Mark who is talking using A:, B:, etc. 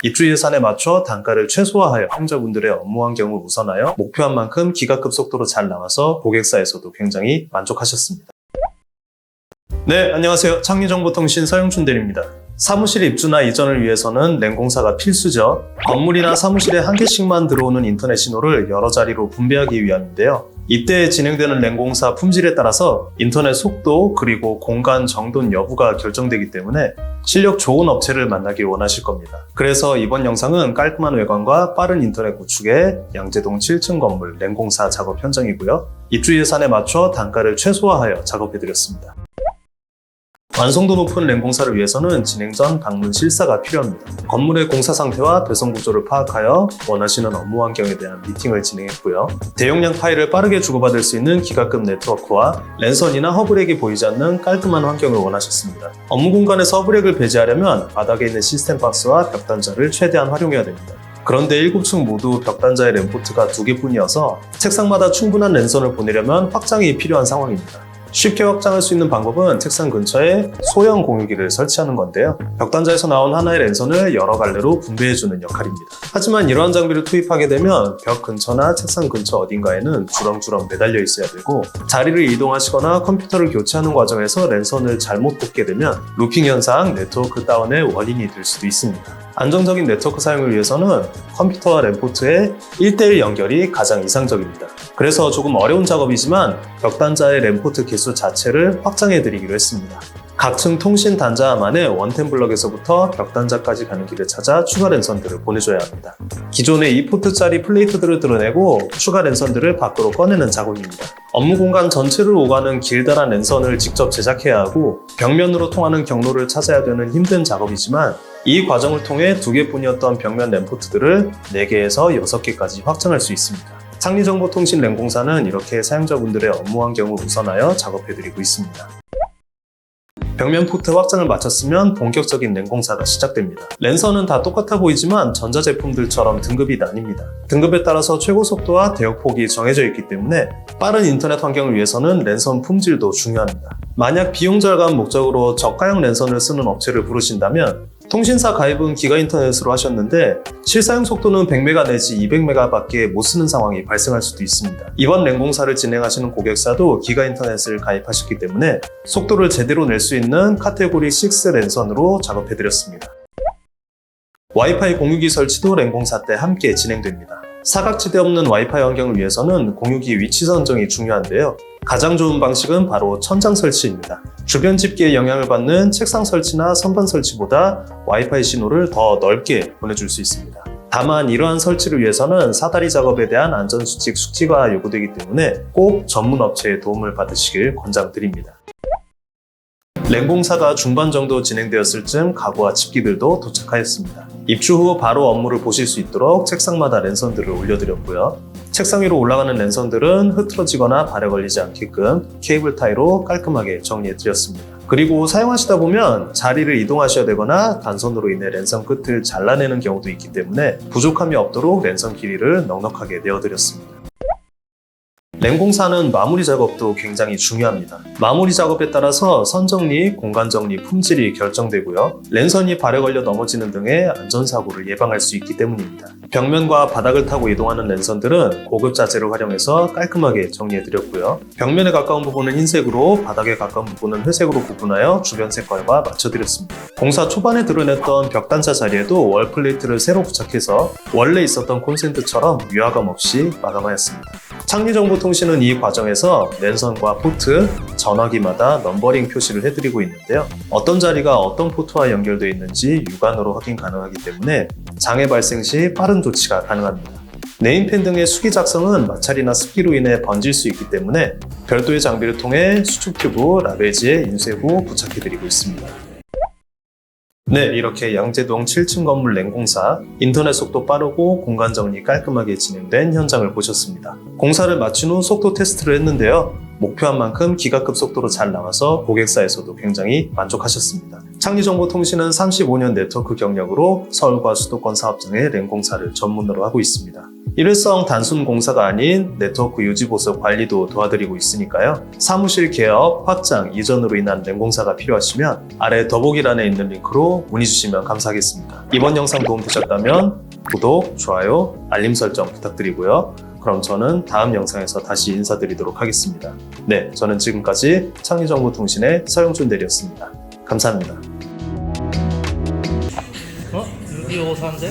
A: 입주 예산에 맞춰 단가를 최소화하여 사용자분들의 업무 환경을 우선하여 목표한 만큼 기가급 속도로 잘 나와서 고객사에서도 굉장히 만족하셨습니다. 네, 안녕하세요. 창리정보통신 서영춘 대리입니다. 사무실 입주나 이전을 위해서는 랜공사가 필수죠. 건물이나 사무실에 한 개씩만 들어오는 인터넷 신호를 여러 자리로 분배하기 위함인데요. 이때 진행되는 랜공사 품질에 따라서 인터넷 속도 그리고 공간 정돈 여부가 결정되기 때문에 실력 좋은 업체를 만나길 원하실 겁니다. 그래서 이번 영상은 깔끔한 외관과 빠른 인터넷 구축의 양재동 7층 건물 랜공사 작업 현장이고요. 입주 예산에 맞춰 단가를 최소화하여 작업해드렸습니다. 완성도 높은 랜공사를 위해서는 진행 전 방문 실사가 필요합니다. 건물의 공사 상태와 배선 구조를 파악하여 원하시는 업무 환경에 대한 미팅을 진행했고요. 대용량 파일을 빠르게 주고받을 수 있는 기가급 네트워크와 랜선이나 허브렉이 보이지 않는 깔끔한 환경을 원하셨습니다. 업무 공간에서 허브렉을 배제하려면 바닥에 있는 시스템 박스와 벽단자를 최대한 활용해야 됩니다. 그런데 7층 모두 벽단자의 랜포트가 2개뿐이어서 책상마다 충분한 랜선을 보내려면 확장이 필요한 상황입니다. 쉽게 확장할 수 있는 방법은 책상 근처에 소형 공유기를 설치하는 건데요. 벽단자에서 나온 하나의 랜선을 여러 갈래로 분배해주는 역할입니다. 하지만 이러한 장비를 투입하게 되면 벽 근처나 책상 근처 어딘가에는 주렁주렁 매달려 있어야 되고 자리를 이동하시거나 컴퓨터를 교체하는 과정에서 랜선을 잘못 꽂게 되면 루핑 현상, 네트워크 다운의 원인이 될 수도 있습니다. 안정적인 네트워크 사용을 위해서는 컴퓨터와 랜포트의 1:1 연결이 가장 이상적입니다. 그래서 조금 어려운 작업이지만 벽단자의 랜포트 개수 자체를 확장해드리기로 했습니다. 각 층 통신 단자만의 원템 블럭에서부터 벽단자까지 가는 길을 찾아 추가 랜선들을 보내줘야 합니다. 기존의 2포트짜리 플레이트들을 드러내고 추가 랜선들을 밖으로 꺼내는 작업입니다. 업무 공간 전체를 오가는 길다란 랜선을 직접 제작해야 하고 벽면으로 통하는 경로를 찾아야 되는 힘든 작업이지만 이 과정을 통해 2개뿐이었던 벽면 랜포트들을 4개에서 6개까지 확장할 수 있습니다. 창리정보통신 랜공사는 이렇게 사용자분들의 업무 환경을 우선하여 작업해드리고 있습니다. 벽면 포트 확장을 마쳤으면 본격적인 랜공사가 시작됩니다. 랜선은 다 똑같아 보이지만 전자제품들처럼 등급이 나뉩니다. 등급에 따라서 최고 속도와 대역폭이 정해져 있기 때문에 빠른 인터넷 환경을 위해서는 랜선 품질도 중요합니다. 만약 비용 절감 목적으로 저가형 랜선을 쓰는 업체를 부르신다면 통신사 가입은 기가인터넷으로 하셨는데 실사용 속도는 100메가 내지 200메가밖에 못 쓰는 상황이 발생할 수도 있습니다. 이번 랜공사를 진행하시는 고객사도 기가인터넷을 가입하셨기 때문에 속도를 제대로 낼 수 있는 카테고리 6 랜선으로 작업해드렸습니다. 와이파이 공유기 설치도 랜공사 때 함께 진행됩니다. 사각지대 없는 와이파이 환경을 위해서는 공유기 위치 선정이 중요한데요. 가장 좋은 방식은 바로 천장 설치입니다. 주변 집기에 영향을 받는 책상 설치나 선반 설치보다 와이파이 신호를 더 넓게 보내줄 수 있습니다. 다만 이러한 설치를 위해서는 사다리 작업에 대한 안전수칙 숙지가 요구되기 때문에 꼭 전문 업체의 도움을 받으시길 권장드립니다. 랜공사가 중반 정도 진행되었을 즈음 가구와 집기들도 도착하였습니다. 입주 후 바로 업무를 보실 수 있도록 책상마다 랜선들을 올려드렸고요. 책상 위로 올라가는 랜선들은 흐트러지거나 발에 걸리지 않게끔 케이블 타이로 깔끔하게 정리해드렸습니다. 그리고 사용하시다 보면 자리를 이동하셔야 되거나 단선으로 인해 랜선 끝을 잘라내는 경우도 있기 때문에 부족함이 없도록 랜선 길이를 넉넉하게 내어드렸습니다. 랜공사는 마무리 작업도 굉장히 중요합니다. 마무리 작업에 따라서 선정리, 공간정리, 품질이 결정되고요. 랜선이 발에 걸려 넘어지는 등의 안전사고를 예방할 수 있기 때문입니다. 벽면과 바닥을 타고 이동하는 랜선들은 고급 자재를 활용해서 깔끔하게 정리해드렸고요. 벽면에 가까운 부분은 흰색으로, 바닥에 가까운 부분은 회색으로 구분하여 주변 색깔과 맞춰드렸습니다. 공사 초반에 드러냈던 벽단자 자리에도 월플레이트를 새로 부착해서 원래 있었던 콘센트처럼 위화감 없이 마감하였습니다. 창리정보통신은 이 과정에서 랜선과 포트, 전화기마다 넘버링 표시를 해드리고 있는데요. 어떤 자리가 어떤 포트와 연결되어 있는지 육안으로 확인 가능하기 때문에 장애 발생 시 빠른 조치가 가능합니다. 네임펜 등의 수기 작성은 마찰이나 습기로 인해 번질 수 있기 때문에 별도의 장비를 통해 수축 튜브, 라벨지에 인쇄 후 부착해드리고 있습니다. 네, 이렇게 양재동 7층 건물 랜공사, 인터넷 속도 빠르고 공간 정리 깔끔하게 진행된 현장을 보셨습니다. 공사를 마친 후 속도 테스트를 했는데요. 목표한 만큼 기가급 속도로 잘 나와서 고객사에서도 굉장히 만족하셨습니다. 창리정보통신은 35년 네트워크 경력으로 서울과 수도권 사업장의 랜공사를 전문으로 하고 있습니다. 일회성 단순 공사가 아닌 네트워크 유지 보수 관리도 도와드리고 있으니까요. 사무실 개업, 확장, 이전으로 인한 맹공사가 필요하시면 아래 더보기란에 있는 링크로 문의 주시면 감사하겠습니다. 이번 영상 도움되셨다면 구독, 좋아요, 알림 설정 부탁드리고요. 그럼 저는 다음 영상에서 다시 인사드리도록 하겠습니다. 네, 저는 지금까지 창리정보통신의 서영준 대리였습니다. 감사합니다.
B: 어? 625 사는데?